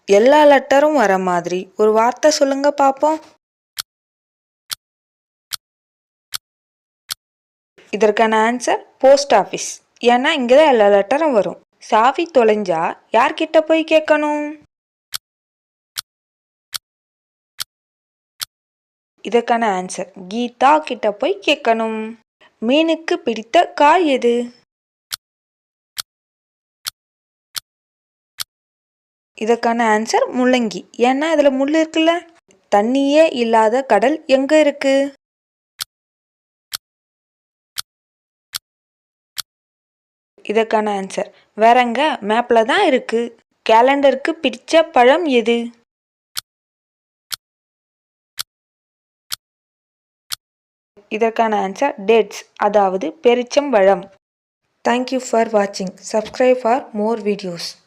எல்லா லெட்டரும் வர மாதிரி ஒரு வார்த்தை சொல்லுங்க பாப்போம். இதற்கான ஆன்சர் போஸ்ட் ஆஃபீஸ். ஏன்னா இங்கதான் எல்லா லெட்டரும் வரும். சாவி தொலைஞ்சா யார்கிட்ட போய் கேட்கணும்? இதற்கான ஆன்சர் கீதா கிட்ட போய் கேட்கணும். மீனுக்கு பிடித்த காய் எது? இதற்கான ஆன்சர் முள்ளங்கி. ஏன்னா இதுல முள் இருக்குல்ல. தண்ணியே இல்லாத கடல் எங்க இருக்கு? இதற்கான ஆன்சர் வேற எங்க, மேப்ல தான் இருக்கு. கேலண்டருக்கு பிடிச்ச பழம் எது? இதற்கான ஆன்சர் டேட்ஸ், அதாவது பெரிச்சம்பழம். தேங்க்யூ ஃபார் வாட்சிங். Subscribe for more videos.